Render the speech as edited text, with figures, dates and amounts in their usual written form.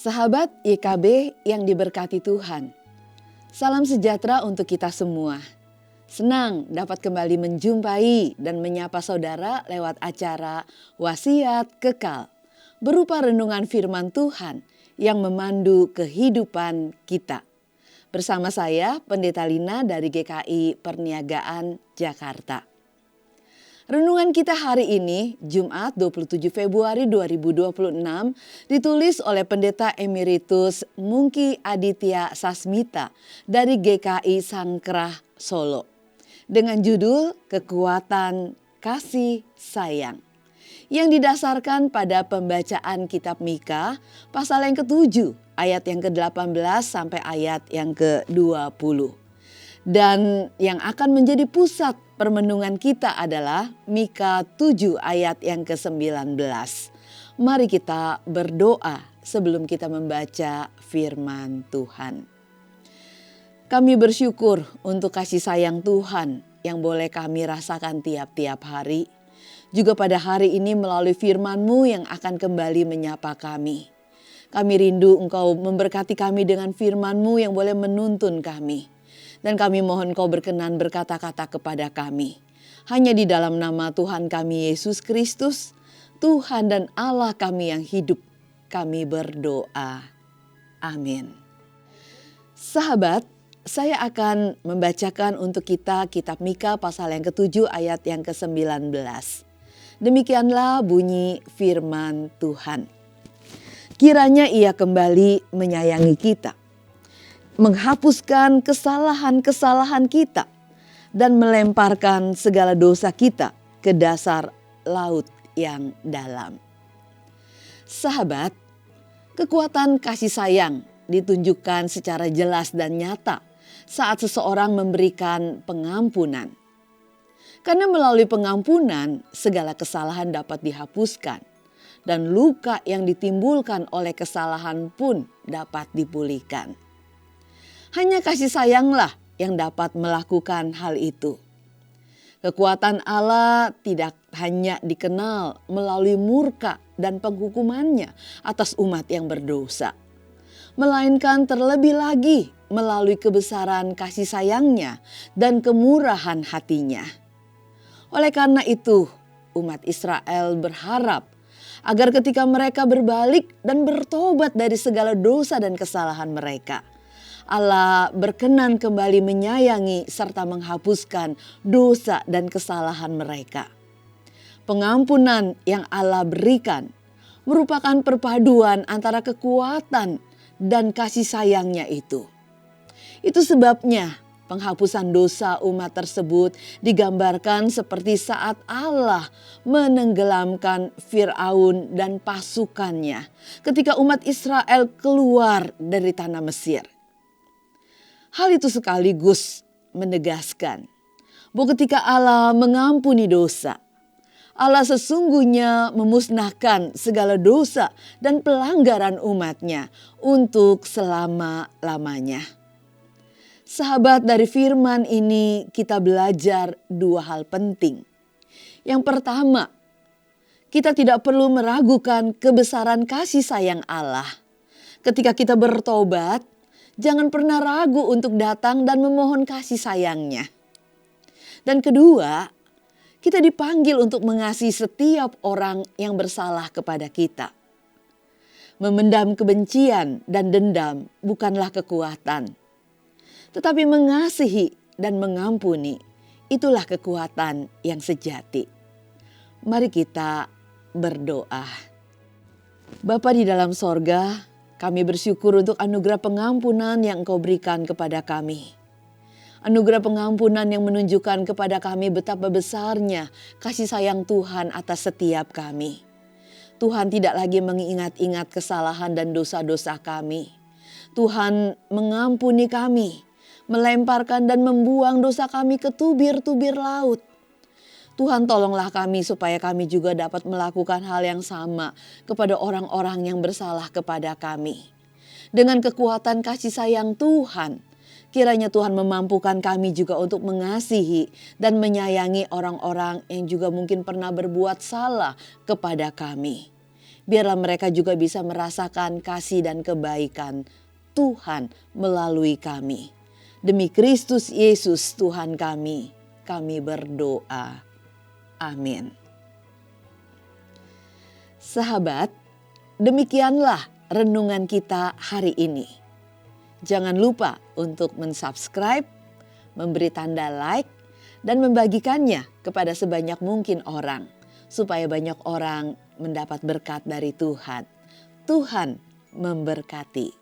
Sahabat YKB yang diberkati Tuhan, salam sejahtera untuk kita semua. Senang dapat kembali menjumpai dan menyapa saudara lewat acara Wasiat Kekal, berupa renungan firman Tuhan yang memandu kehidupan kita. Bersama saya, Pendeta Lina dari GKI Perniagaan Jakarta. Renungan kita hari ini, Jumat 27 Februari 2026, ditulis oleh Pendeta Emeritus Mungki Aditya Sasmita dari GKI Sangkrah Solo. Dengan judul Kekuatan Kasih Sayang. Yang didasarkan pada pembacaan kitab Mika, pasal yang ke-7, ayat yang ke-18 sampai ayat yang ke-20. Dan yang akan menjadi pusat permenungan kita adalah Mika 7 ayat yang ke-19. Mari kita berdoa sebelum kita membaca firman Tuhan. Kami bersyukur untuk kasih sayang Tuhan yang boleh kami rasakan tiap-tiap hari. Juga pada hari ini melalui firman-Mu yang akan kembali menyapa kami. Kami rindu Engkau memberkati kami dengan firman-Mu yang boleh menuntun kami. Dan kami mohon Kau berkenan berkata-kata kepada kami. Hanya di dalam nama Tuhan kami Yesus Kristus, Tuhan dan Allah kami yang hidup, kami berdoa. Amin. Sahabat, saya akan membacakan untuk kita kitab Mika pasal yang ke-7 ayat yang ke-19. Demikianlah bunyi firman Tuhan. Kiranya Ia kembali menyayangi kita, menghapuskan kesalahan-kesalahan kita, dan melemparkan segala dosa kita ke dasar laut yang dalam. Sahabat, kekuatan kasih sayang ditunjukkan secara jelas dan nyata saat seseorang memberikan pengampunan. Karena melalui pengampunan, segala kesalahan dapat dihapuskan, dan luka yang ditimbulkan oleh kesalahan pun dapat dipulihkan. Hanya kasih sayanglah yang dapat melakukan hal itu. Kekuatan Allah tidak hanya dikenal melalui murka dan penghukumannya atas umat yang berdosa, melainkan terlebih lagi melalui kebesaran kasih sayangnya dan kemurahan hatinya. Oleh karena itu, umat Israel berharap agar ketika mereka berbalik dan bertobat dari segala dosa dan kesalahan mereka, Allah berkenan kembali menyayangi serta menghapuskan dosa dan kesalahan mereka. Pengampunan yang Allah berikan merupakan perpaduan antara kekuatan dan kasih sayangnya itu. Itu sebabnya penghapusan dosa umat tersebut digambarkan seperti saat Allah menenggelamkan Firaun dan pasukannya ketika umat Israel keluar dari tanah Mesir. Hal itu sekaligus menegaskan bahwa ketika Allah mengampuni dosa, Allah sesungguhnya memusnahkan segala dosa dan pelanggaran umatnya untuk selama-lamanya. Sahabat, dari firman ini kita belajar dua hal penting. Yang pertama, kita tidak perlu meragukan kebesaran kasih sayang Allah. Ketika kita bertobat, jangan pernah ragu untuk datang dan memohon kasih sayangnya. Dan kedua, kita dipanggil untuk mengasihi setiap orang yang bersalah kepada kita. Memendam kebencian dan dendam bukanlah kekuatan, tetapi mengasihi dan mengampuni, itulah kekuatan yang sejati. Mari kita berdoa. Bapa di dalam sorga, kami bersyukur untuk anugerah pengampunan yang Engkau berikan kepada kami. Anugerah pengampunan yang menunjukkan kepada kami betapa besarnya kasih sayang Tuhan atas setiap kami. Tuhan tidak lagi mengingat-ingat kesalahan dan dosa-dosa kami. Tuhan mengampuni kami, melemparkan dan membuang dosa kami ke tubir-tubir laut. Tuhan, tolonglah kami supaya kami juga dapat melakukan hal yang sama kepada orang-orang yang bersalah kepada kami. Dengan kekuatan kasih sayang Tuhan, kiranya Tuhan memampukan kami juga untuk mengasihi dan menyayangi orang-orang yang juga mungkin pernah berbuat salah kepada kami. Biarlah mereka juga bisa merasakan kasih dan kebaikan Tuhan melalui kami. Demi Kristus Yesus Tuhan kami berdoa. Amin. Sahabat, demikianlah renungan kita hari ini. Jangan lupa untuk mensubscribe, memberi tanda like, dan membagikannya kepada sebanyak mungkin orang, supaya banyak orang mendapat berkat dari Tuhan. Tuhan memberkati.